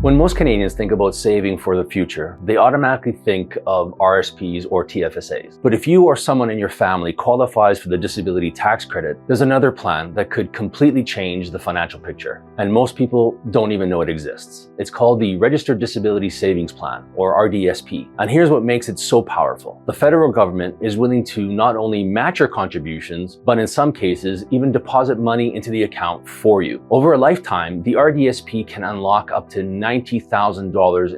When most Canadians think about saving for the future, they automatically think of RRSPs or TFSAs. But if you or someone in your family qualifies for the disability tax credit, there's another plan that could completely change the financial picture. And most people don't even know it exists. It's called the Registered Disability Savings Plan, or RDSP. And here's what makes it so powerful. The federal government is willing to not only match your contributions, but in some cases, even deposit money into the account for you. Over a lifetime, the RDSP can unlock up to $90,000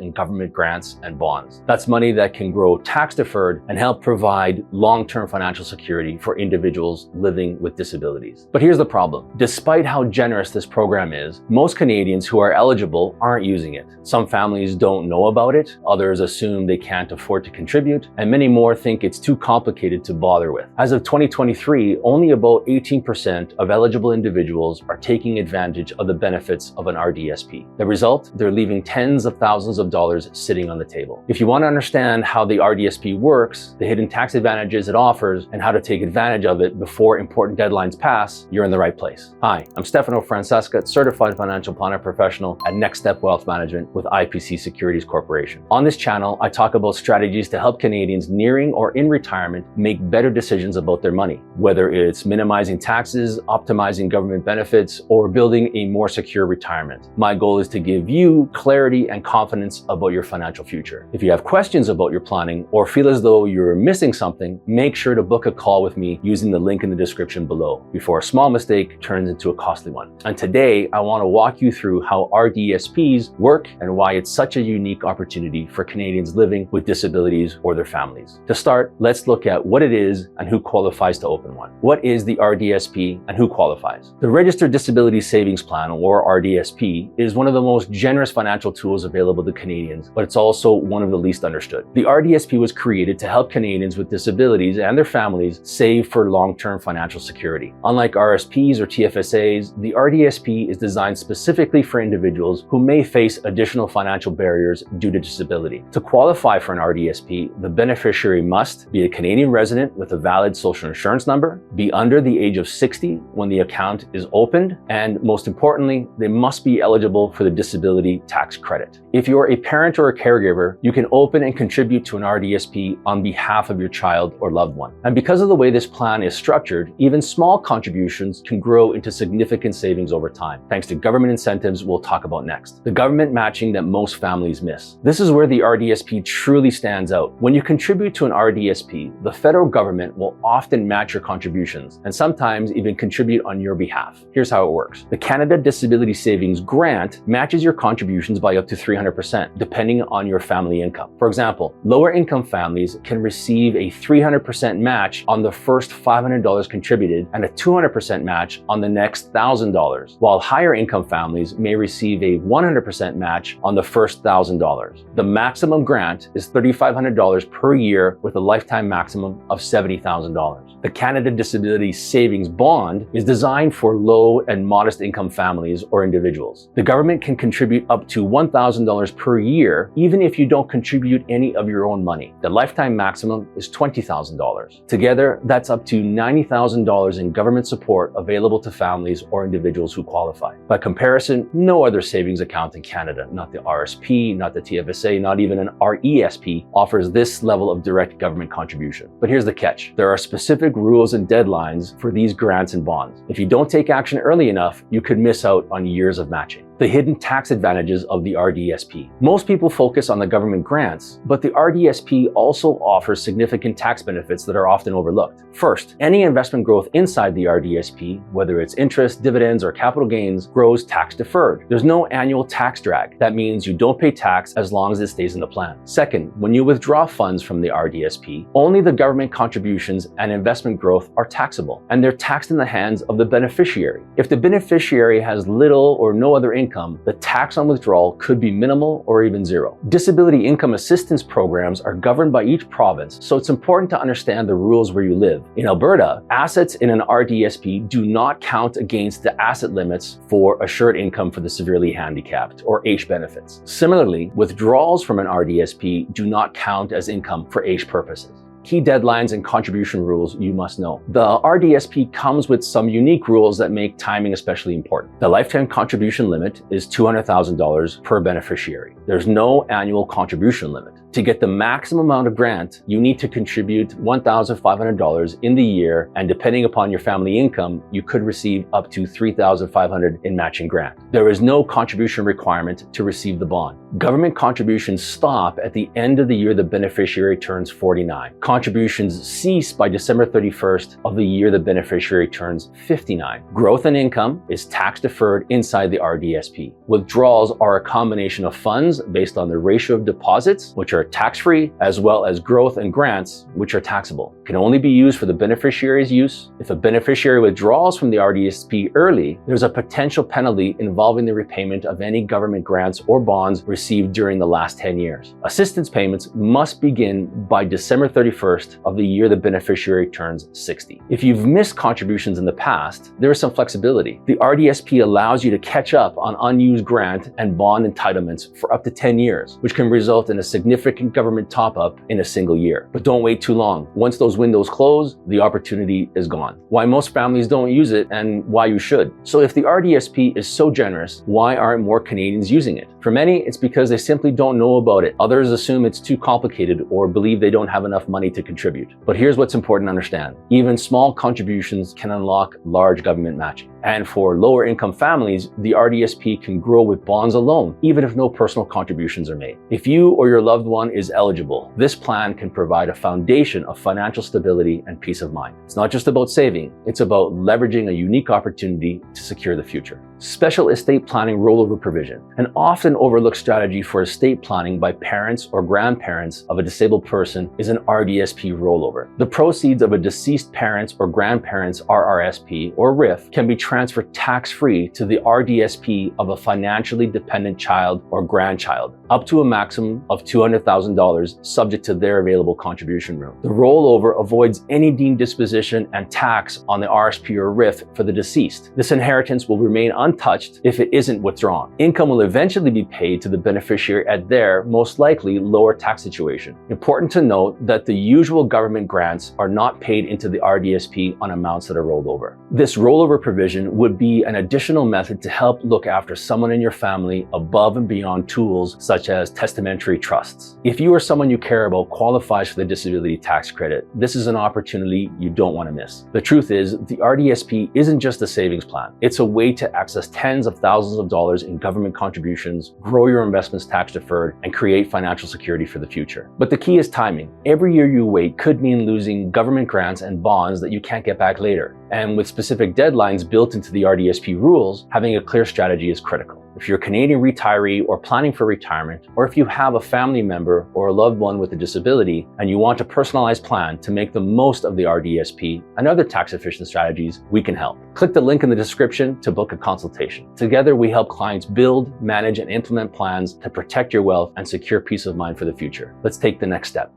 in government grants and bonds. That's money that can grow tax deferred and help provide long-term financial security for individuals living with disabilities. But here's the problem. Despite how generous this program is, most Canadians who are eligible aren't using it. Some families don't know about it, others assume they can't afford to contribute, and many more think it's too complicated to bother with. As of 2023, only about 18% of eligible individuals are taking advantage of the benefits of an RDSP. The result? They're leaving tens of thousands of dollars sitting on the table. If you want to understand how the RDSP works, the hidden tax advantages it offers, and how to take advantage of it before important deadlines pass, you're in the right place. Hi, I'm Stefano Francesca, Certified Financial Planner Professional at Next Step Wealth Management with IPC Securities Corporation. On this channel, I talk about strategies to help Canadians nearing or in retirement make better decisions about their money, whether it's minimizing taxes, optimizing government benefits, or building a more secure retirement. My goal is to give you clarity and confidence about your financial future. If you have questions about your planning or feel as though you're missing something, make sure to book a call with me using the link in the description below before a small mistake turns into a costly one. And today, I want to walk you through how RDSPs work and why it's such a unique opportunity for Canadians living with disabilities or their families. To start, let's look at what it is and who qualifies to open one. What is the RDSP and who qualifies? The Registered Disability Savings Plan, or RDSP, is one of the most generous financial tools available to Canadians, but it's also one of the least understood. The RDSP was created to help Canadians with disabilities and their families save for long-term financial security. Unlike RRSPs or TFSAs, the RDSP is designed specifically for individuals who may face additional financial barriers due to disability. To qualify for an RDSP, the beneficiary must be a Canadian resident with a valid social insurance number, be under the age of 60 when the account is opened, and most importantly, they must be eligible for the disability tax credit. If you're a parent or a caregiver, you can open and contribute to an RDSP on behalf of your child or loved one. And because of the way this plan is structured, even small contributions can grow into significant savings over time, thanks to government incentives we'll talk about next. The government matching that most families miss. This is where the RDSP truly stands out. When you contribute to an RDSP, the federal government will often match your contributions and sometimes even contribute on your behalf. Here's how it works. The Canada Disability Savings Grant matches your contributions by up to 300%, depending on your family income. For example, lower income families can receive a 300% match on the first $500 contributed and a 200% match on the next $1,000, while higher income families may receive a 100% match on the first $1,000. The maximum grant is $3,500 per year with a lifetime maximum of $70,000. The Canada Disability Savings Bond is designed for low and modest income families or individuals. The government can contribute up to $1,000 per year, even if you don't contribute any of your own money. The lifetime maximum is $20,000. Together, that's up to $90,000 in government support available to families or individuals who qualify. By comparison, no other savings account in Canada, not the RSP, not the TFSA, not even an RESP, offers this level of direct government contribution. But here's the catch. There are specific rules and deadlines for these grants and bonds. If you don't take action early enough, you could miss out on years of matching. The hidden tax advantages of the RDSP. Most people focus on the government grants, but the RDSP also offers significant tax benefits that are often overlooked. First, any investment growth inside the RDSP, whether it's interest, dividends, or capital gains, grows tax deferred. There's no annual tax drag. That means you don't pay tax as long as it stays in the plan. Second, when you withdraw funds from the RDSP, only the government contributions and investment growth are taxable, and they're taxed in the hands of the beneficiary. If the beneficiary has little or no other income, the tax on withdrawal could be minimal or even zero. Disability income assistance programs are governed by each province, so it's important to understand the rules where you live. In Alberta, assets in an RDSP do not count against the asset limits for assured income for the severely handicapped, or aish benefits. Similarly, withdrawals from an RDSP do not count as income for aish purposes. Key deadlines and contribution rules you must know. The RDSP comes with some unique rules that make timing especially important. The lifetime contribution limit is $200,000 per beneficiary. There's no annual contribution limit. To get the maximum amount of grant, you need to contribute $1,500 in the year, and depending upon your family income, you could receive up to $3,500 in matching grant. There is no contribution requirement to receive the bond. Government contributions stop at the end of the year the beneficiary turns 49. Contributions cease by December 31st of the year the beneficiary turns 59. Growth and income is tax deferred inside the RDSP. Withdrawals are a combination of funds based on the ratio of deposits, which are tax-free, as well as growth and grants, which are taxable. Can only be used for the beneficiary's use. If a beneficiary withdraws from the RDSP early, there's a potential penalty involving the repayment of any government grants or bonds received during the last 10 years. Assistance payments must begin by December 31st of the year the beneficiary turns 60. If you've missed contributions in the past, there is some flexibility. The RDSP allows you to catch up on unused grant and bond entitlements for up to 10 years, which can result in a significant government top-up in a single year. But don't wait too long. Once those windows close, the opportunity is gone. Why most families don't use it and why you should. So if the RDSP is so generous, why aren't more Canadians using it? For many, it's because they simply don't know about it. Others assume it's too complicated or believe they don't have enough money to contribute. But here's what's important to understand. Even small contributions can unlock large government matching. And for lower income families, the RDSP can grow with bonds alone, even if no personal contributions are made. If you or your loved one is eligible, this plan can provide a foundation of financial stability and peace of mind. It's not just about saving, it's about leveraging a unique opportunity to secure the future. Special estate planning rollover provision, an often overlooked strategy for estate planning by parents or grandparents of a disabled person, is an RDSP rollover. The proceeds of a deceased parent's or grandparent's RRSP or RIF can be transferred tax-free to the RDSP of a financially dependent child or grandchild, up to a maximum of $200,000 subject to their available contribution room. The rollover avoids any deemed disposition and tax on the RSP or RIF for the deceased. This inheritance will remain untouched if it isn't withdrawn. Income will eventually be paid to the beneficiary at their, most likely, lower tax situation. Important to note that the usual government grants are not paid into the RDSP on amounts that are rolled over. This rollover provision would be an additional method to help look after someone in your family above and beyond tools such as testamentary trusts. If you or someone you care about qualifies for the disability tax credit, this is an opportunity you don't want to miss. The truth is, the RDSP isn't just a savings plan. It's a way to access tens of thousands of dollars in government contributions, grow your investments tax deferred, and create financial security for the future. But the key is timing. Every year you wait could mean losing government grants and bonds that you can't get back later. And with specific deadlines built into the RDSP rules, having a clear strategy is critical. If you're a Canadian retiree or planning for retirement, or if you have a family member or a loved one with a disability and you want a personalized plan to make the most of the RDSP and other tax-efficient strategies, we can help. Click the link in the description to book a consultation. Together, we help clients build, manage, and implement plans to protect your wealth and secure peace of mind for the future. Let's take the next step.